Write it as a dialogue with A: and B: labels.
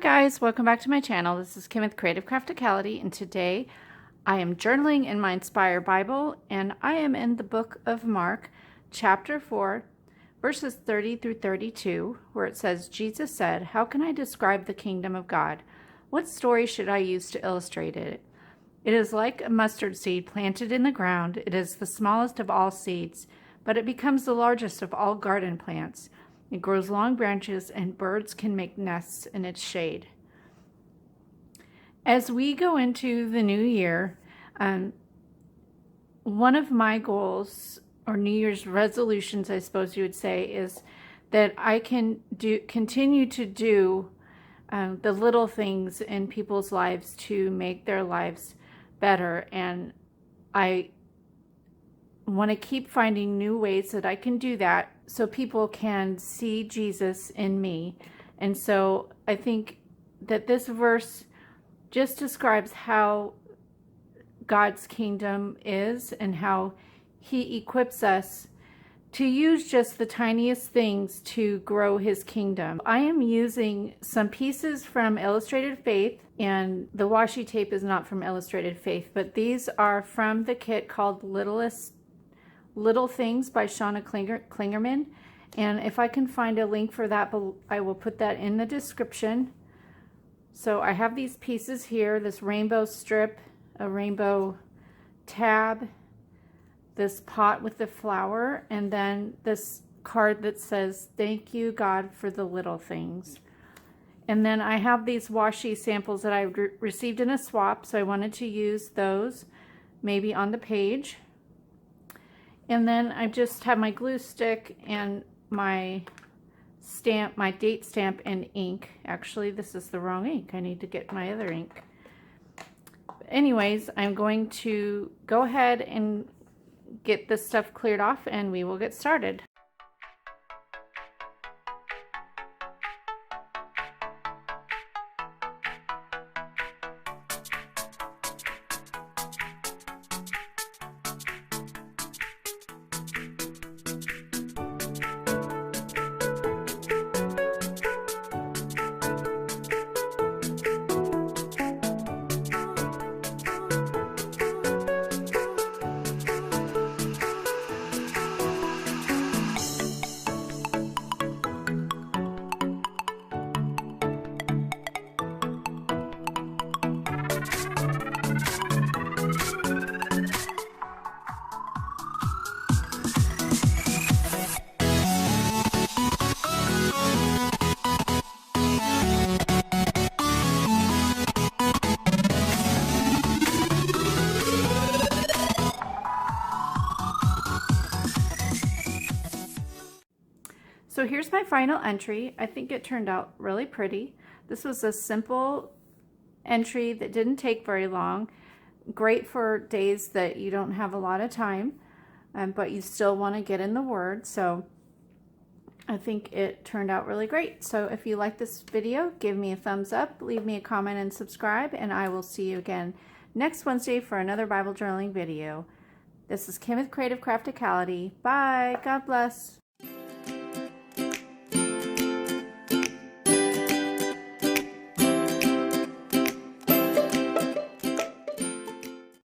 A: Guys, welcome back to my channel. This is Kim with Creative Crafticality, and today I am journaling in my Inspire Bible, and I am in the book of Mark, chapter 4, verses 30 through 32, where it says, Jesus said, "How can I describe the kingdom of God? What story should I use to illustrate it? It is like a mustard seed planted in the ground. It is the smallest of all seeds, but it becomes the largest of all garden plants. It grows long branches, and birds can make nests in its shade." As we go into the new year, one of my goals, or New Year's resolutions, I suppose you would say, is that I can continue to do the little things in people's lives to make their lives better. And I want to keep finding new ways that I can do that so people can see Jesus in me. And so I think that this verse just describes how God's kingdom is and how he equips us to use just the tiniest things to grow his kingdom. I am using some pieces from Illustrated Faith, and the washi tape is not from Illustrated Faith, but these are from the kit called Little Things by Shauna Klingerman. And if I can find a link for that, I will put that in the description. So I have these pieces here, this rainbow strip, a rainbow tab, this pot with the flower, and then this card that says, "Thank you, God, for the little things." And then I have these washi samples that I received in a swap, so I wanted to use those maybe on the page. And then I just have my glue stick and my stamp, my date stamp, and ink. Actually, this is the wrong ink. I need to get my other ink. Anyways, I'm going to go ahead and get this stuff cleared off, and we will get started. So here's my final entry. I think it turned out really pretty. This was a simple entry that didn't take very long. Great for days that you don't have a lot of time, but you still want to get in the Word. So I think it turned out really great. So if you like this video, give me a thumbs up, leave me a comment, and subscribe, and I will see you again next Wednesday for another Bible journaling video. This is Kim with Creative Crafticality. Bye. God bless.